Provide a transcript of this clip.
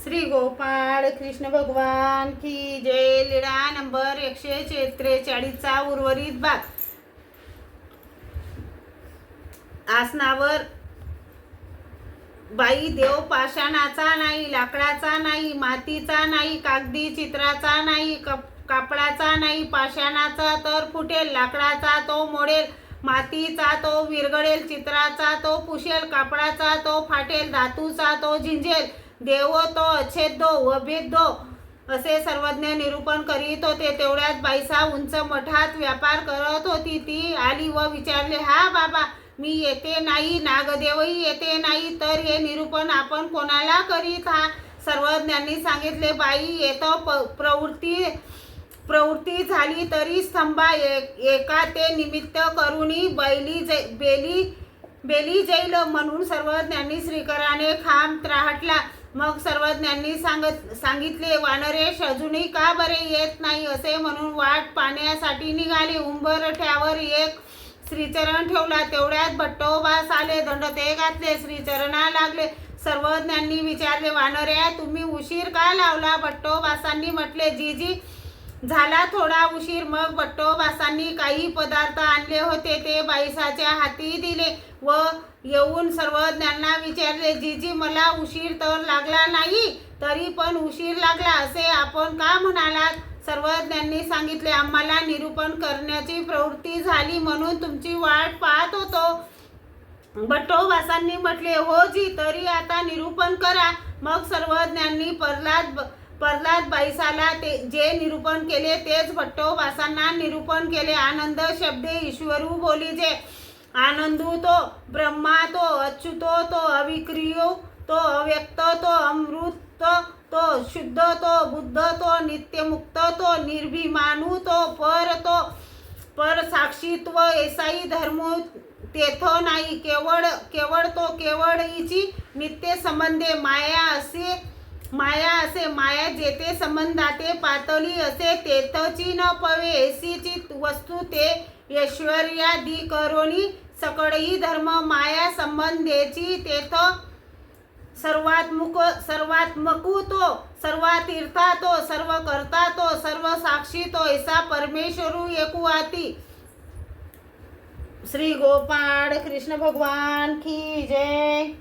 श्री गोपाळ कृष्ण भगवान की जय। लीळा नंबर 143 चा उर्वरित भाग। आसनावर बाई देव पाषाणाचा नाही, लाकडाचा नाही, मातीचा नाही, कागदी चित्राचा नाही, कापडाचा नाही, पाषाणाचा तर फुटेल, लाकडाचा तो मोडेल, मातीचा तो विरघळेल, चित्राचा तो पुशेल, कापडाचा तो फाटेल, धातूचा तो झिंजेल, देव तो अछेद्यो अभेद्यो असे सर्वज्ञ निरूपण करीत होते। तेवढ्यात बाईसा उंच मठात व्यापार करत होती। ती आली व विचारले, हा बाबा, मी येते नाही, नागदेवही येते नाही, तर हे निरूपण आपण कोणाला करीत? हा सर्वज्ञांनी सांगितले, बाई येतो प्रवृत्ती झाली तरी स्तंभा एका ते निमित्त करुणी बेली जैल म्हणून सर्वज्ञांनी श्रीकराने खांब त्राहटला। मग सर्वज्ञांनी सांगितले, वानरेश अजूनही का बरे येत नाही असे म्हणून वाट पाहण्यासाठी निघाले। उंबरठ्यावर एक श्रीचरण ठेवला। तेवढ्यात भट्टोबास आले, दंडते घातले, श्रीचरणा लागले। सर्वज्ञांनी विचारले, वानऱ्या, तुम्ही उशीर का लावला? भट्टोबासांनी म्हटले, जीजी झाला थोडा उशीर। मग भट्टोबासांनी काही पदार्थ आणले होते, ते बाईसाच्या हाती दिले व येऊन सर्वज्ञांना विचारले, जीजी मला उशीर तर लागला नाही, तरी पण उशीर लागला असे आपण का म्हणालात? सर्वज्ञांनी सांगितले, आम्हाला निरूपण करण्याची प्रवृत्ती झाली म्हणून तुमची वाट पाहत होतो। भट्टोबासांनी म्हटले, हो जी, तरी आता निरूपण करा। मग सर्वज्ञांनी प्रल्हाद बाईसाला जे निरूपण केले तेच भट्टोबासांना निरूपण केले। आनंद शब्दे ईश्वरू बोलीजे। आनंदू तो ब्रह्मा, तो अच्युतो, तो अविक्रियो, तो अव्यक्त, तो अमृत, तो शुद्ध, तो बुद्ध, तो नित्यमुक्त, तो निर्भिमानू, तो पर साक्षीत्व ऐसाई धर्म तेथ नाही। केवळ तो केवळ इची नित्य संबंधे माया असे माया जेथे संबंधाते पातळी असे तेथची न पवे ऐसीची वस्तू ते ऐश्वर्यादी करोनी सकळही धर्म माया संबंधेची तेथ सर्वात्मकू तो सर्वातीर्था तो सर्व करता तो सर्व साक्षी तो ऐसा परमेश्वरू एकुआती। श्री गोपाळ कृष्ण भगवान की जय।